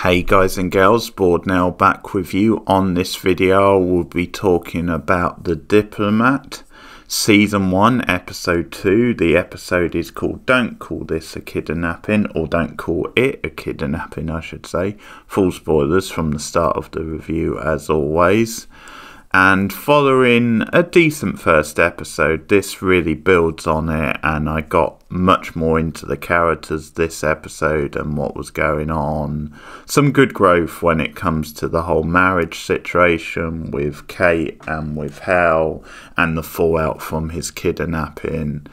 Hey guys and girls, Board now back with you. On this video we'll be talking about The Diplomat, Season 1, Episode 2. The episode is called Don't Call This a Kidnapping, or Don't Call It a Kidnapping I should say. Full spoilers from the start of the review as always. And following a decent first episode, this really builds on it, and I got much more into the characters this episode and what was going on. Some good growth when it comes to the whole marriage situation with Kate and with Hal, and the fallout from his kidnapping,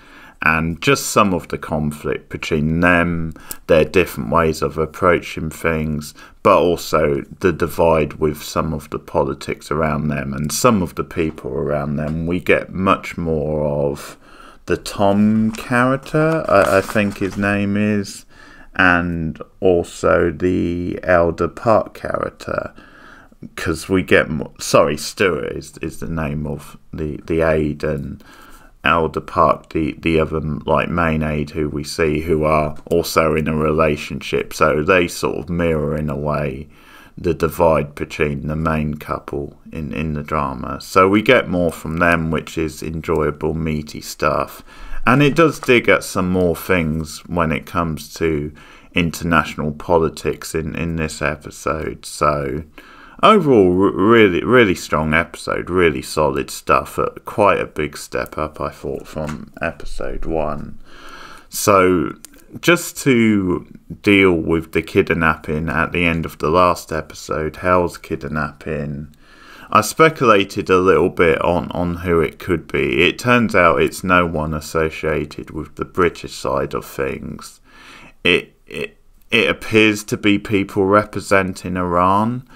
and just some of the conflict between them, their different ways of approaching things, but also the divide with some of the politics around them and some of the people around them. We get much more of the Tom character, I think his name is, and also the Elder Park character, because we get Stuart is the name of the aide, and Elder Park, the other main aide who we see, who are also in a relationship, so they sort of mirror in a way the divide between the main couple in the drama. So we get more from them, which is enjoyable, meaty stuff, and it does dig at some more things when it comes to international politics in this episode. So overall, really strong episode, really solid stuff. Quite a big step up, I thought, from episode 1. So just to deal with the kidnapping at the end of the last episode, Hal's kidnapping, I speculated a little bit on who it could be. It turns out it's no one associated with the British side of things. It appears to be people representing Iran.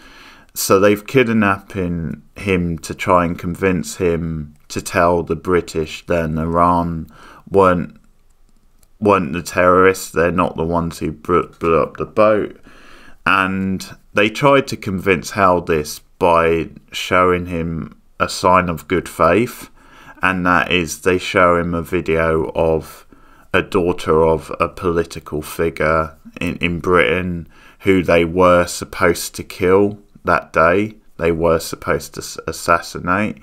So they've kidnapped him to try and convince him to tell the British then Iran weren't the terrorists. They're not the ones who blew up the boat. And they tried to convince Hal this by showing him a sign of good faith. And that is, they show him a video of a daughter of a political figure in Britain who they were supposed to kill that day. They were supposed to assassinate,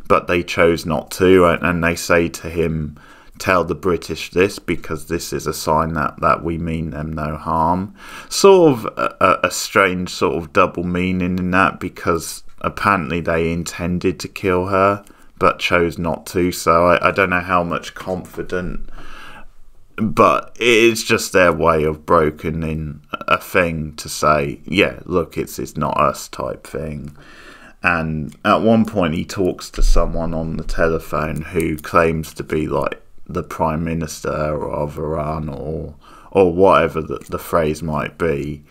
but they chose not to, and they say to him, tell the British this because this is a sign that we mean them no harm. Sort of a strange sort of double meaning in that, because apparently they intended to kill her but chose not to, so I don't know how much confident, but it's just their way of broken in a thing to say, yeah, look, it's not us type thing. And at one point he talks to someone on the telephone who claims to be like the Prime Minister of Iran or whatever the phrase might be,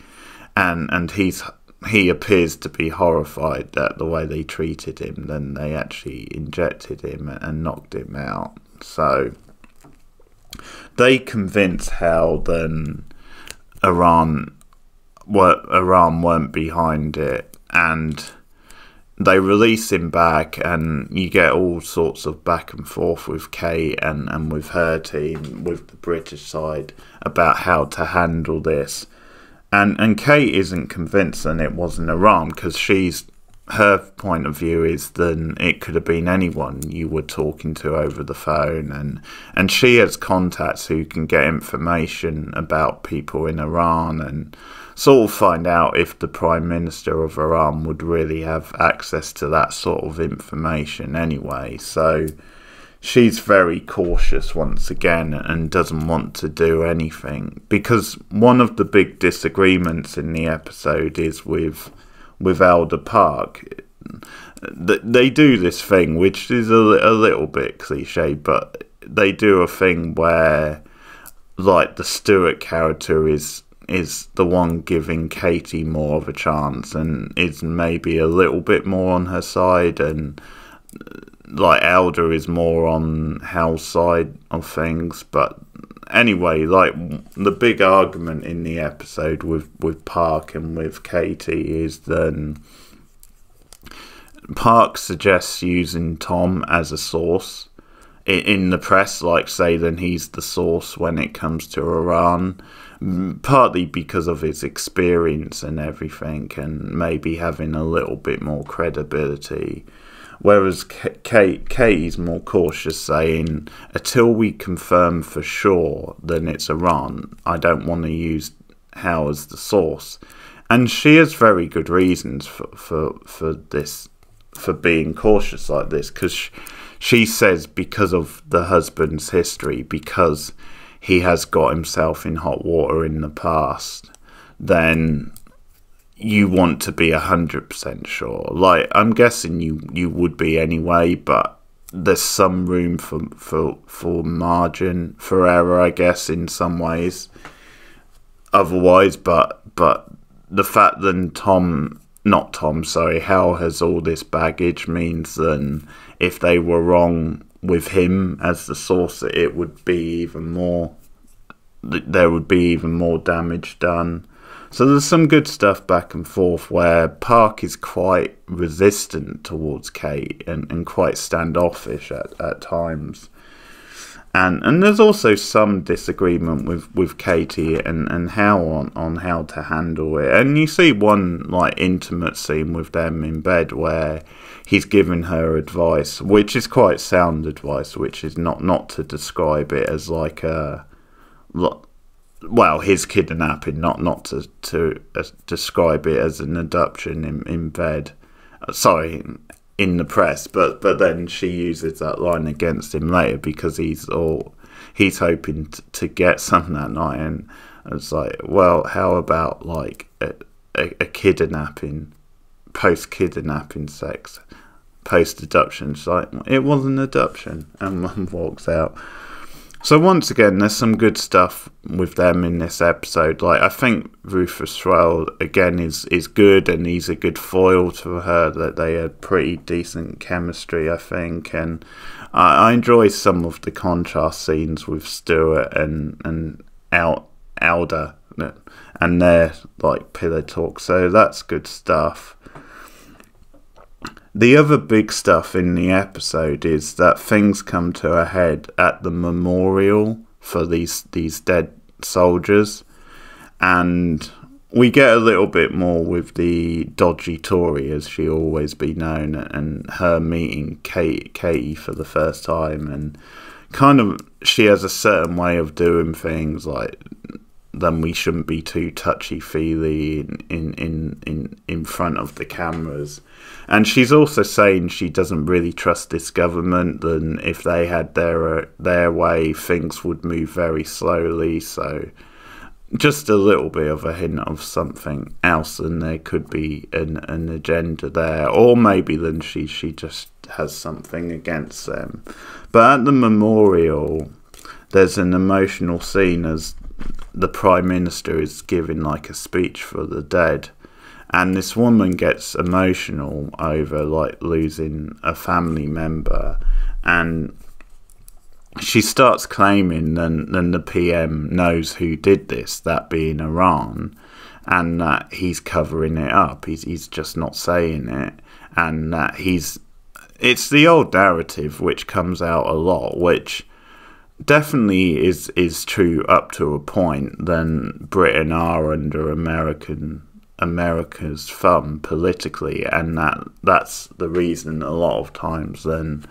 and he appears to be horrified at the way they treated him. Then they actually injected him and knocked him out. So they convince Hal then Iran weren't behind it, and they release him back, and you get all sorts of back and forth with Kate and with her team, with the British side, about how to handle this. And Kate isn't convinced that it wasn't Iran, because her point of view is then it could have been anyone you were talking to over the phone, and she has contacts who can get information about people in Iran and sort of find out if the Prime Minister of Iran would really have access to that sort of information anyway. So she's very cautious once again and doesn't want to do anything, because one of the big disagreements in the episode is with Elder Park. They do this thing which is a little bit cliche, but they do a thing where, like, the Stuart character is the one giving Katie more of a chance and is maybe a little bit more on her side, and like Elder is more on Hal's side of things. But anyway, like, the big argument in the episode with Park and with Katie is then Park suggests using Tom as a source in the press, like, say, then he's the source when it comes to Iran, partly because of his experience and everything, and maybe having a little bit more credibility. Whereas Katie's more cautious, saying, until we confirm for sure, then it's Iran. I don't want to use Howe as the source. And she has very good reasons for this, for being cautious like this, because she says because of the husband's history, because he has got himself in hot water in the past, then you want to be 100% sure. Like, I'm guessing you would be anyway, but there's some room for margin for error, I guess, in some ways. Otherwise, but the fact that Hal has all this baggage means then if they were wrong with him as the source, it would be even more, there would be even more damage done. So there's some good stuff back and forth where Park is quite resistant towards Kate and quite standoffish at times. And there's also some disagreement with Katie and Hal on how to handle it. And you see one like intimate scene with them in bed where he's giving her advice, which is quite sound advice, which is not to describe it as like a, well, his kidnapping, not to describe it as an abduction in bed. Sorry, in the press, but then she uses that line against him later because he's hoping to get some that night, and it's like, well, how about like a kidnapping, post-kidnapping sex, post-adoption? It's like, it was an adoption, and Mum walks out. So once again, there's some good stuff with them in this episode. Like, I think Rufus Sewell again is good, and he's a good foil to her. That they had pretty decent chemistry, I think, and I enjoy some of the contrast scenes with Stuart and Alda and their like pillow talk. So that's good stuff. The other big stuff in the episode is that things come to a head at the memorial for these dead soldiers, and we get a little bit more with the dodgy Tory, as she always be known, and her meeting Katie for the first time, and kind of she has a certain way of doing things, like then we shouldn't be too touchy-feely in front of the cameras. And she's also saying she doesn't really trust this government, and if they had their way, things would move very slowly. So just a little bit of a hint of something else, and there could be an agenda there. Or maybe then she just has something against them. But at the memorial, there's an emotional scene as the Prime Minister is giving like a speech for the dead, and this woman gets emotional over like losing a family member, and she starts claiming then the PM knows who did this, that being Iran, and that he's covering it up, he's just not saying it, and that it's the old narrative which comes out a lot, which definitely is true up to a point. Then Britain are under America's thumb politically, and that's the reason a lot of times then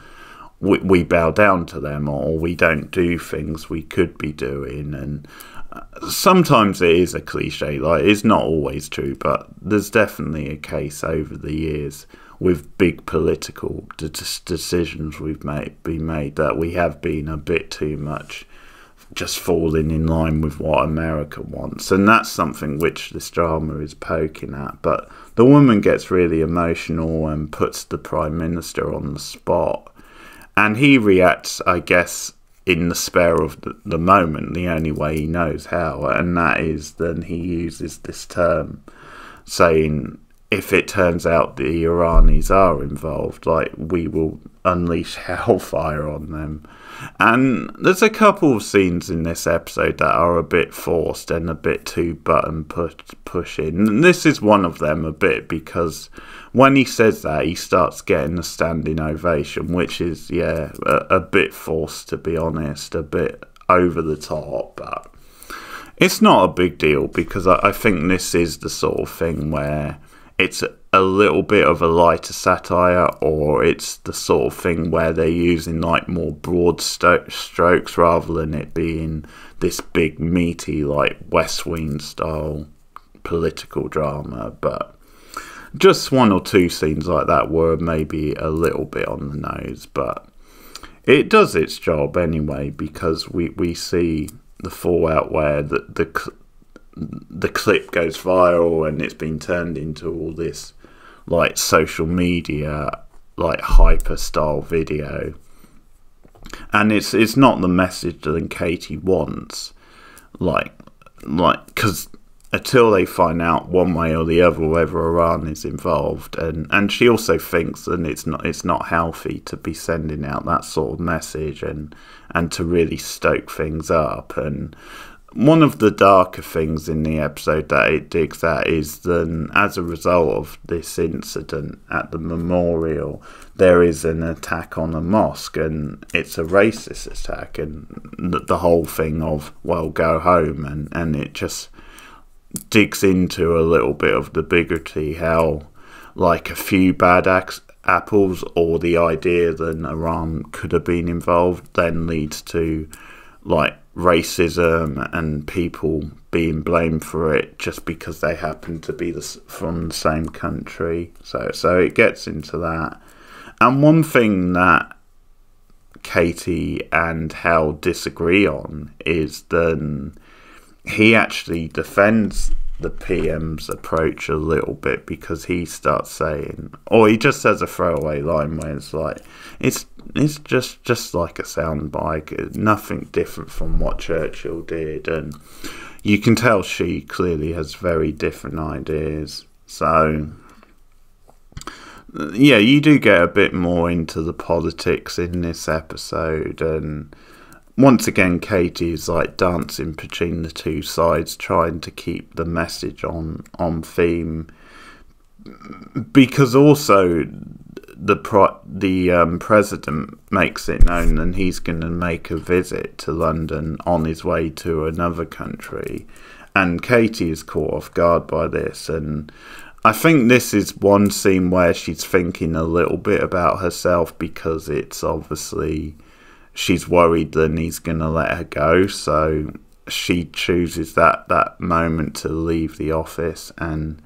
we bow down to them, or we don't do things we could be doing. And sometimes it is a cliche, like it's not always true, but there's definitely a case over the years with big political decisions been made that we have been a bit too much just falling in line with what America wants. And that's something which this drama is poking at. But the woman gets really emotional and puts the Prime Minister on the spot. And he reacts, I guess, in the spare of the moment, the only way he knows how. And that is then he uses this term saying, if it turns out the Iranis are involved, like, we will unleash hellfire on them. And there's a couple of scenes in this episode that are a bit forced and a bit too button pushing. And this is one of them a bit, because when he says that, he starts getting a standing ovation, which is, yeah, a bit forced, to be honest, a bit over the top, but it's not a big deal, because I think this is the sort of thing where it's a little bit of a lighter satire, or it's the sort of thing where they're using like more broad strokes rather than it being this big meaty like West Wing style political drama. But just one or two scenes like that were maybe a little bit on the nose, but it does its job anyway, because we see the fallout where the clip goes viral and it's been turned into all this like social media like hyper style video, and it's not the message that Katie wants, like because until they find out one way or the other whether Iran is involved, and she also thinks that it's not healthy to be sending out that sort of message and to really stoke things up. And one of the darker things in the episode that it digs at is that as a result of this incident at the memorial, there is an attack on a mosque, and it's a racist attack, and the whole thing of, well, go home, and it just digs into a little bit of the bigotry, how like a few bad apples, or the idea that Iran could have been involved, then leads to like racism and people being blamed for it just because they happen to be from the same country. So it gets into that. And one thing that Katie and Hal disagree on is that he actually defends the PM's approach a little bit, because he starts saying, or he just says a throwaway line where it's like, it's just like a soundbite, nothing different from what Churchill did, and you can tell she clearly has very different ideas. So yeah, you do get a bit more into the politics in this episode, and once again, Katie is like dancing between the two sides, trying to keep the message on theme, because also the president makes it known that he's going to make a visit to London on his way to another country, and Katie is caught off guard by this. And I think this is one scene where she's thinking a little bit about herself, because it's obviously she's worried that he's going to let her go, so she chooses that moment to leave the office. And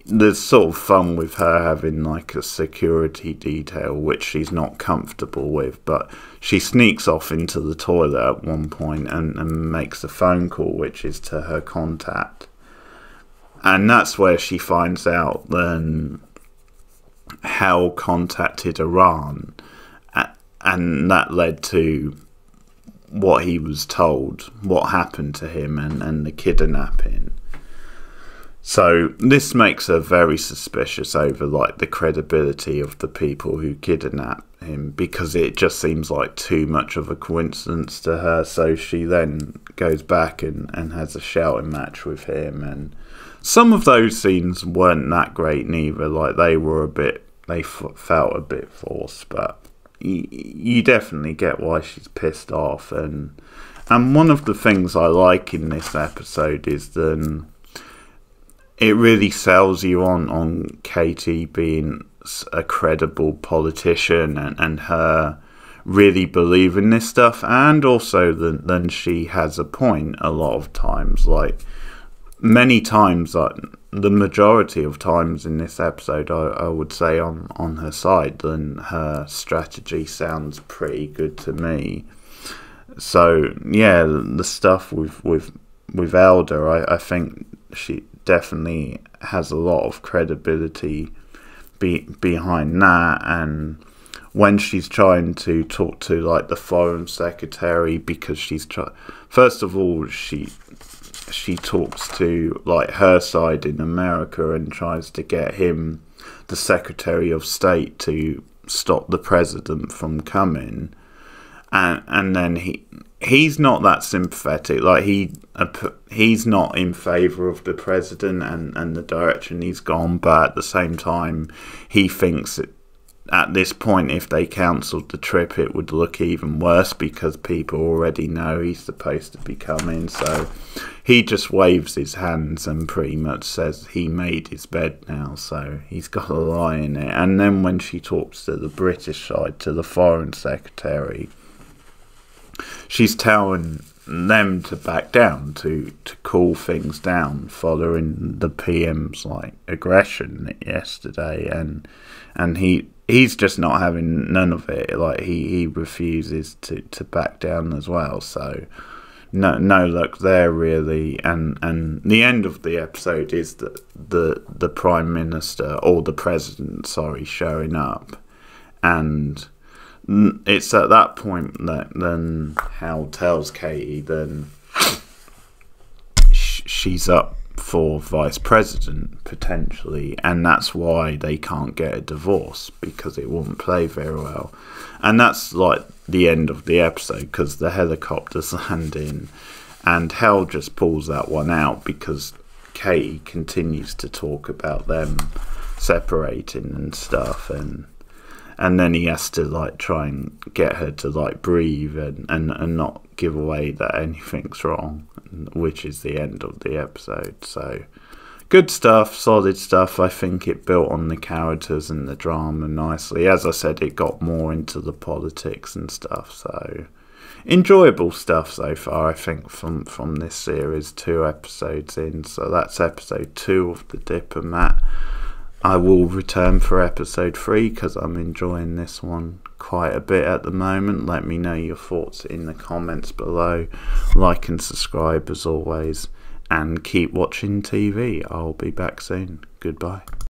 there's sort of fun with her having like a security detail, which she's not comfortable with, but she sneaks off into the toilet at one point and makes a phone call, which is to her contact. And that's where she finds out that Hal contacted Iran, and that led to what he was told, what happened to him, and the kidnapping. So this makes her very suspicious over like the credibility of the people who kidnap him, because it just seems like too much of a coincidence to her. So she then goes back and has a shouting match with him, and some of those scenes weren't that great neither. Like they felt a bit forced, but you definitely get why she's pissed off. And one of the things I like in this episode is that it really sells you on Katie being a credible politician, and her really believing this stuff, and also that she has a point a lot of times. Like many times, the majority of times in this episode, I would say on her side, then her strategy sounds pretty good to me. So yeah, the stuff with Elder, I think she definitely has a lot of credibility behind that. And when she's trying to talk to like the foreign secretary, because first of all she she talks to like her side in America and tries to get him, the Secretary of State, to stop the president from coming, and then he's not that sympathetic. Like he's not in favour of the president and the direction he's gone, but at the same time he thinks that at this point, if they cancelled the trip, it would look even worse because people already know he's supposed to be coming. So he just waves his hands and pretty much says he made his bed now, so he's got to lie in it. And then when she talks to the British side, to the Foreign Secretary, she's telling them to back down, to cool things down following the PM's like aggression yesterday, and he's just not having none of it. Like he refuses to back down as well. So no luck there really. And the end of the episode is that the Prime Minister, or the President, sorry, showing up, and it's at that point that then Hal tells Katie then she's up for Vice President potentially, and that's why they can't get a divorce, because it wouldn't play very well. And that's like the end of the episode, because the helicopters land in and Hal just pulls that one out because Katie continues to talk about them separating and stuff, and then he has to like try and get her to like breathe and not give away that anything's wrong, which is the end of the episode. So good stuff, solid stuff. I think it built on the characters and the drama nicely. As I said, it got more into the politics and stuff, so enjoyable stuff so far, I think, from this series, 2 episodes in. So that's episode 2 of The Diplomat. I will return for episode 3 because I'm enjoying this one quite a bit at the moment. Let me know your thoughts in the comments below. Like and subscribe as always, and keep watching TV. I'll be back soon. Goodbye.